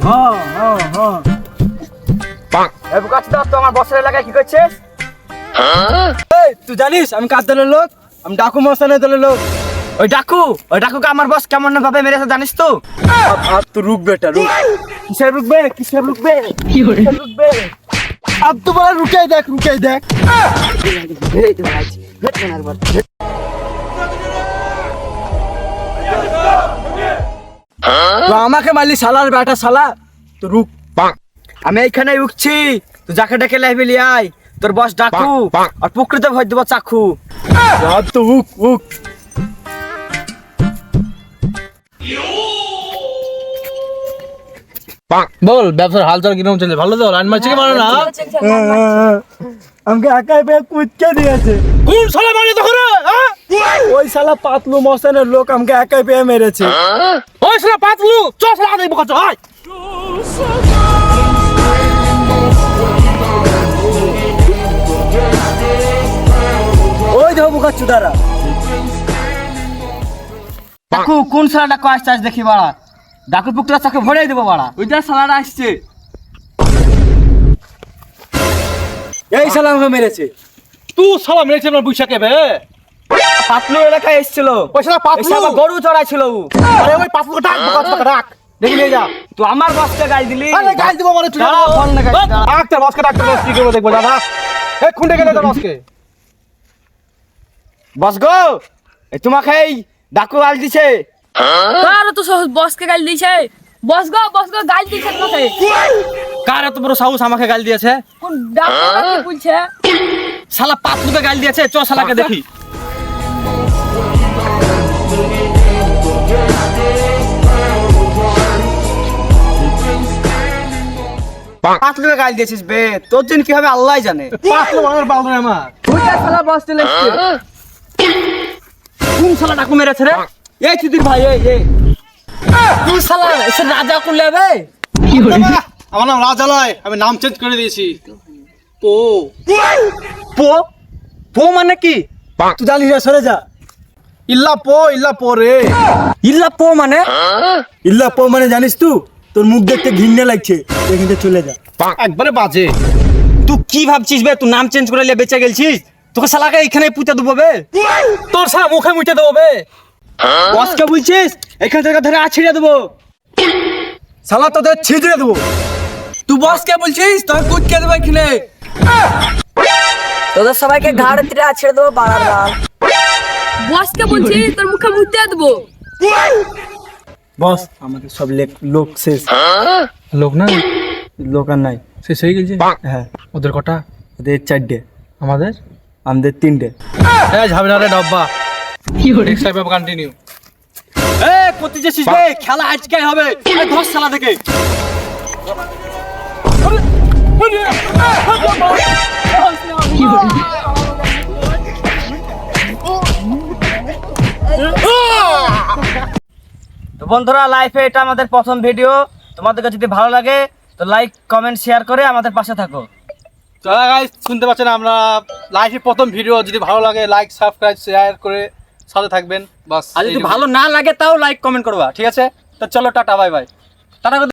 হ্যাঁ হ্যাঁ হ্যাঁ এই বুকাচোদা তো আমার বসের এলাকায় কি করছিস? এই তুই জানিস আমি কার দলের লোক? আমি ডাকু মস্তানের দলের লোক। ওই ডাকুকে আমার বস কেমন ভাবে মেরেছে জানিস তো? अब तो रुक बेटा रुक। কিসের রুকবে अब तो बड़ा रुके देख तो আমাকে মারলি শালার বেটা শালা। তো রুক। আমি এইখানে উঠছি, তুই যাকে ডেকে লাইবি লিয়াই, তোর বস ডাকু আর প্রকৃত ভয় দেব চাকু। अब तो उक বল ব্যবসার হালচাল কিরকম চলছে? ভালো তো? লাইন মারছে কি মারে না? আমাকে একাই পেয়ে কুচকে দিয়েছে। কোন শালা মারে তখন রে? ওই শালা পাতলু মস্তানের লোক আমাকে একাই পেয়ে মেরেছে। ওই শালা পাতলু চ শালা দেব কত আয়। ওই দেখো বুকা চুদারা। ডাকু কোন শালা ডাকু আসছে আজ দেখি বাড়া। ডাকু পুকটা চাকে ভরে দেবো বাড়া। ওইটা শালারা আসছে। এই শালা আমাকে মেরেছে। তুই শালা মেরেছে না বুইশাকে বে? পাতলু এলাকায় এসেছিল, ওই শালা এই পাতলু। শালা গরু চড়াইছিল। আরে ওই পাতলুকে ডাক বুকাচোদাকে ডাক। দেখি নিয়ে যা, তুই আমার বসকে গাল দিলি। আরে গাল দিব মানে তুই। দাঁড়া, ফোন না গাল, দাঁড়া। ডাক্তার বসকে ডাক্তার বস কি করবে দেখবো দাদা। এই খুঁড়ে গেলে তো বসকে। বস গো, এই তোমাকে এই ডাকু গাল দিছে। কারো তো বসকে গাল দিয়েছে। বস গো গাল দিয়েছে তোমাকে। কার এত বড় সাহস আমাকে গাল দিয়েছে? কোন ডাক্তার কি বলছে? শালা পাতলুকে গাল দিয়েছে, চ শালাকে দেখি। পাতলুকে গাল দিয়েছিস বে, তোর দিন কি হবে আল্লাহ জানে। পাতলু আমার বাল রে আমার। ওইটা শালা বস চলে এসছে। কোন শালা ডাকু মেরেছে রে? এই চুদির ভাই, এই তুই শালা এসে রাজা করলে বে? আমার নাম রাজা নয়, আমি নাম চেঞ্জ করে দিয়েছি। পো পো পো মানে কি? তুই জানিস না, সরে যা। ইল্লা পো রে। ইল্লা পো মানে? ইল্লা পো মানে জানিস তুই? তোর মুখ দেখতে ঘৃণা লাগছে, এখান থেকে চলে যা। একবারে বাজে। তুই কি ভাবছিস বে? তুই নাম চেঞ্জ করে লিয়ে বেঁচে গেলছিস? তোকে শালাকে এখানে পুঁতে দেবো বে। তোর শালা মুখে মুখে দেবো বে। বসকে বলছিস এখান থেকে ধরে ছিড়ে দেবো। শালা তোদের ছিঁড়ে দেবো। তুই বসকে বলছিস তোকে কুচকে দেবো এখানে। তোদের সবাইকে ঘাড়ে তীরে ছেড়ে দেবো বাড়ার গাল। বসকে বলছি তোর মুখে মুতে দেবো। বস আমাদের সব লোক শেষ। লোক না লোক আর নাই। শেষ হয়ে গেছে। হ্যাঁ, ওদের কটা? ওদের 4টে, আমাদের আমাদের 3টে। ঝামেলা রে ডব্বা। Next time continue. এ কোথায় যাচ্ছিস বে? খেলা আজকে হবে। এই ধর শালা দেখে। তো বন্ধুরা, লাইফে এটা আমাদের প্রথম ভিডিও। তোমাদেরকে যদি ভালো লাগে তো লাইক কমেন্ট শেয়ার করে আমাদের পাশে থাকো। যারা গাইস শুনতে পাচ্ছেন, আমরা লাইফে প্রথম ভিডিও। যদি ভালো লাগে লাইক সাবস্ক্রাইব শেয়ার করে সাথে থাকবেন বাস। আর যদি ভালো না লাগে তাও লাইক কমেন্ট করবা, ঠিক আছে? তো চলো টাটা, বাই বাই। টাটা।